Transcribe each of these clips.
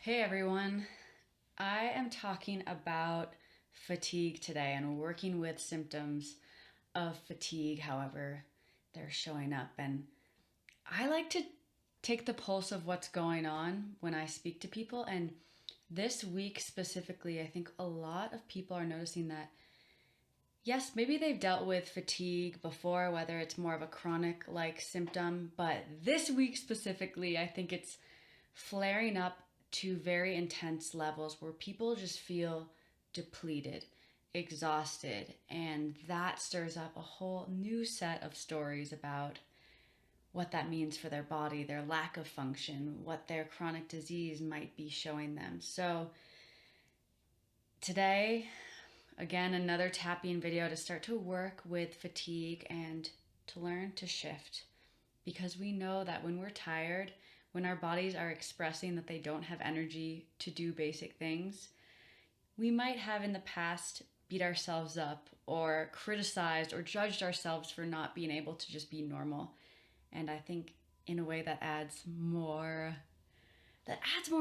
Hey everyone, I am talking about fatigue today and working with symptoms of fatigue, however, they're showing up. And I like to take the pulse of what's going on when I speak to people. And this week specifically, I think a lot of people are noticing that, yes, maybe they've dealt with fatigue before, whether it's more of a chronic like symptom, but this week specifically, I think it's flaring up to very intense levels where people just feel depleted, exhausted, and that stirs up a whole new set of stories about what that means for their body, their lack of function, what their chronic disease might be showing them. So, today, again, another tapping video to start to work with fatigue and to learn to shift. Because we know that when we're tired, when our bodies are expressing that they don't have energy to do basic things, we might have in the past beat ourselves up or criticized or judged ourselves for not being able to just be normal. And I think in a way that adds more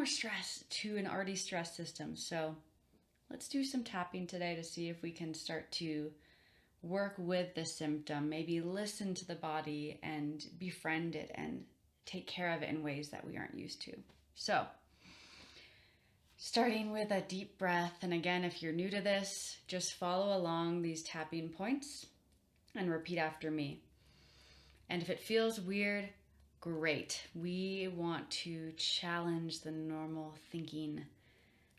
stress to an already stressed system. So let's do some tapping today to see if we can start to work with the symptom, maybe listen to the body and befriend it and take care of it in ways that we aren't used to. So, starting with a deep breath, and again, if you're new to this, just follow along these tapping points and repeat after me. And if it feels weird, great. We want to challenge the normal thinking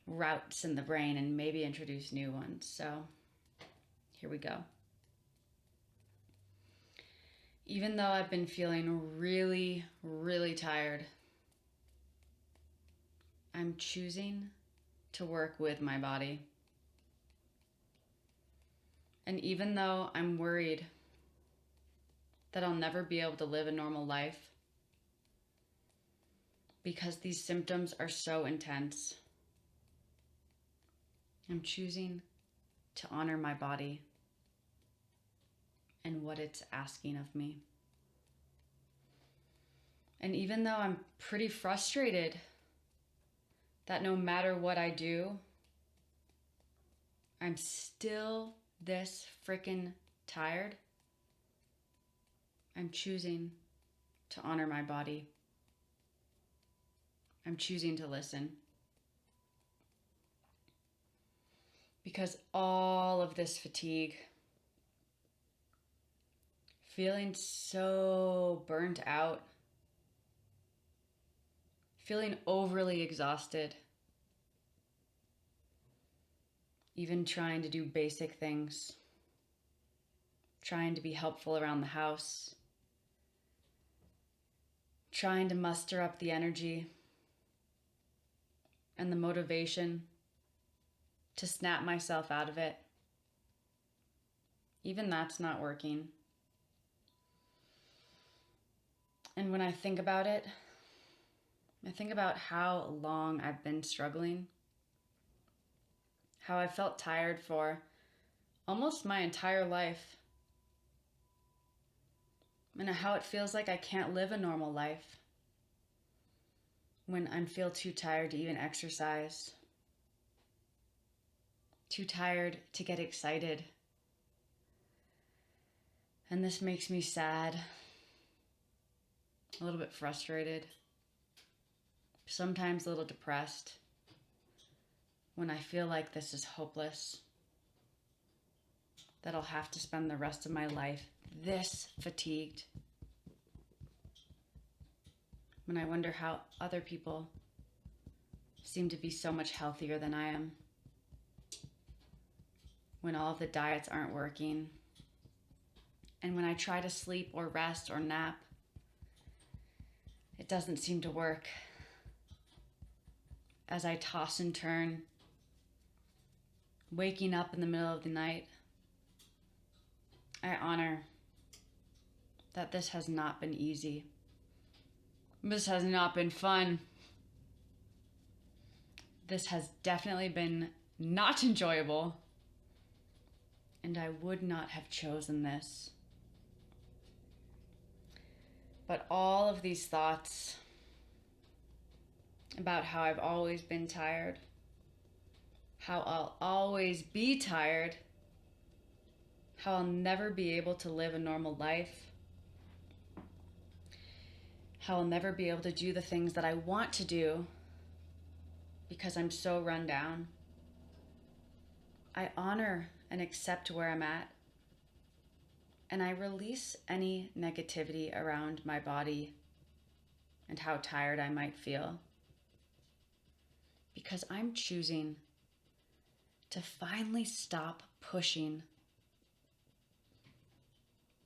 routes in the brain and maybe introduce new ones. So, here we go. Even though I've been feeling really, really tired, I'm choosing to work with my body. And even though I'm worried that I'll never be able to live a normal life because these symptoms are so intense, I'm choosing to honor my body and what it's asking of me. And even though I'm pretty frustrated that no matter what I do, I'm still this freaking tired, I'm choosing to honor my body. I'm choosing to listen. Because all of this fatigue, feeling so burnt out, feeling overly exhausted, even trying to do basic things, trying to be helpful around the house, trying to muster up the energy and the motivation to snap myself out of it. Even that's not working. And when I think about it, I think about how long I've been struggling, how I felt tired for almost my entire life, and how it feels like I can't live a normal life when I feel too tired to even exercise, too tired to get excited. And this makes me sad, a little bit frustrated, sometimes a little depressed when I feel like this is hopeless, that I'll have to spend the rest of my life this fatigued. When I wonder how other people seem to be so much healthier than I am. When all of the diets aren't working. And when I try to sleep or rest or nap, it doesn't seem to work. As I toss and turn, waking up in the middle of the night, I honor that this has not been easy. This has not been fun. This has definitely been not enjoyable. And I would not have chosen this. But all of these thoughts about how I've always been tired, how I'll always be tired, how I'll never be able to live a normal life, how I'll never be able to do the things that I want to do because I'm so run down. I honor and accept where I'm at, and I release any negativity around my body and how tired I might feel, because I'm choosing to finally stop pushing.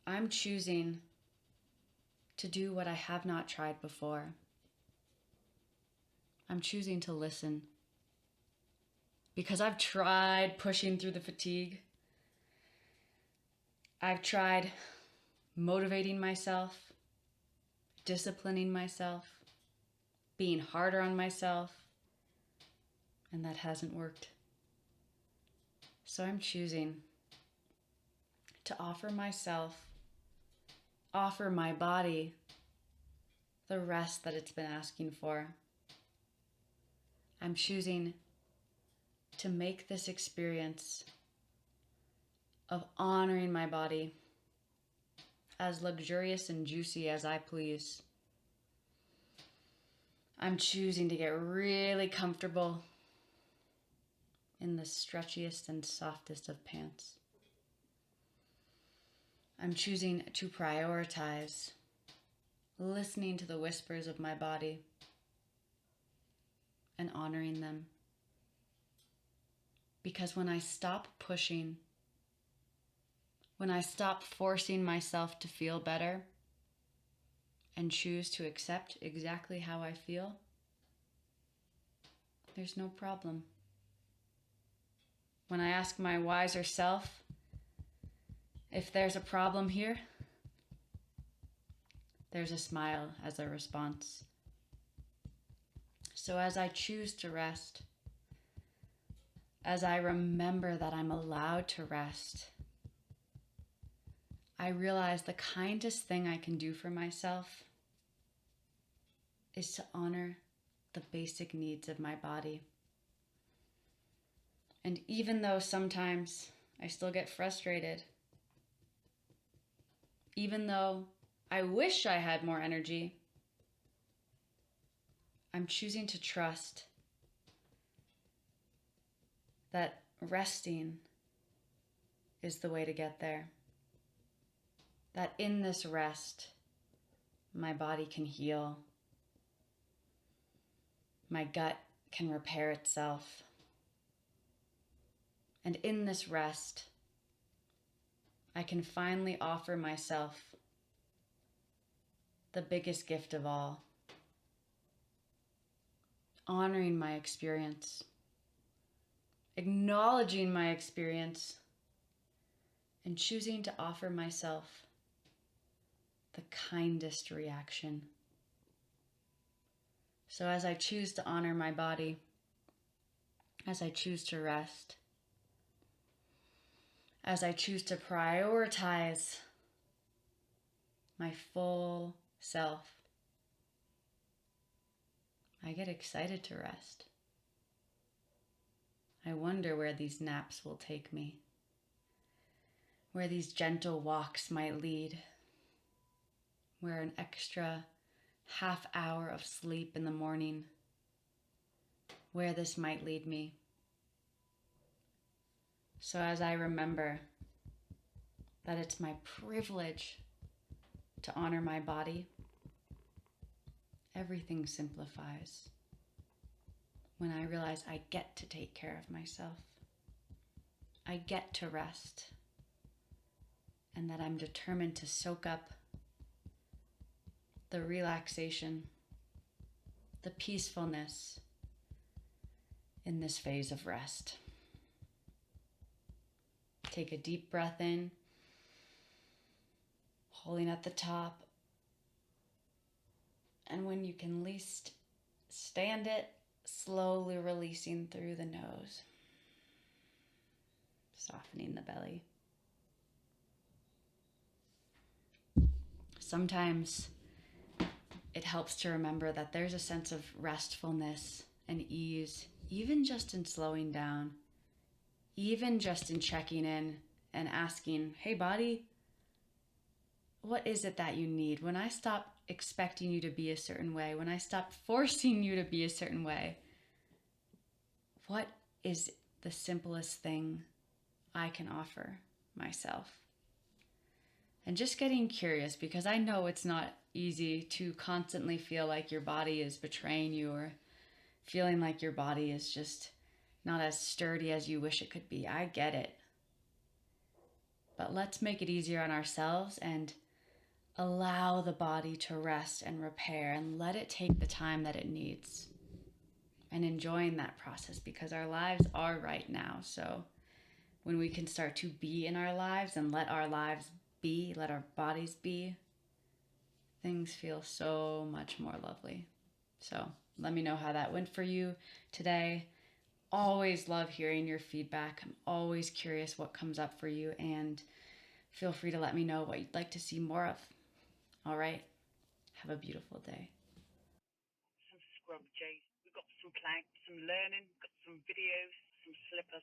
I'm choosing to do what I have not tried before. I'm choosing to listen, because I've tried pushing through the fatigue. I've tried motivating myself, disciplining myself, being harder on myself, and that hasn't worked. So I'm choosing to offer my body the rest that it's been asking for. I'm choosing to make this experience of honoring my body as luxurious and juicy as I please. I'm choosing to get really comfortable in the stretchiest and softest of pants. I'm choosing to prioritize listening to the whispers of my body and honoring them. Because when I stop pushing, when I stop forcing myself to feel better and choose to accept exactly how I feel, there's no problem. When I ask my wiser self if there's a problem here, there's a smile as a response. So as I choose to rest, as I remember that I'm allowed to rest, I realize the kindest thing I can do for myself is to honor the basic needs of my body. And even though sometimes I still get frustrated, even though I wish I had more energy, I'm choosing to trust that resting is the way to get there. That in this rest, my body can heal. My gut can repair itself. And in this rest, I can finally offer myself the biggest gift of all, honoring my experience, acknowledging my experience, and choosing to offer myself the kindest reaction. So as I choose to honor my body, as I choose to rest, as I choose to prioritize my full self, I get excited to rest. I wonder where these naps will take me, where these gentle walks might lead, where an extra half hour of sleep in the morning, where this might lead me. So as I remember that it's my privilege to honor my body, everything simplifies when I realize I get to take care of myself. I get to rest, and that I'm determined to soak up the relaxation, the peacefulness in this phase of rest. Take a deep breath in, holding at the top. And when you can least stand it, slowly releasing through the nose, softening the belly. Sometimes it helps to remember that there's a sense of restfulness and ease, even just in slowing down, even just in checking in and asking, hey, body, what is it that you need? When I stop expecting you to be a certain way, when I stop forcing you to be a certain way, what is the simplest thing I can offer myself? And just getting curious, because I know it's not easy to constantly feel like your body is betraying you, or feeling like your body is just not as sturdy as you wish it could be. I get it. But let's make it easier on ourselves and allow the body to rest and repair and let it take the time that it needs, and enjoying that process, because our lives are right now. So when we can start to be in our lives and let our lives be, let our bodies be, things feel so much more lovely. So let me know how that went for you today. Always love hearing your feedback. I'm always curious what comes up for you, and feel free to let me know what you'd like to see more of. All right. Have a beautiful day. Some scrub, Jay. We've got some planks, some learning, got some videos, some slippers.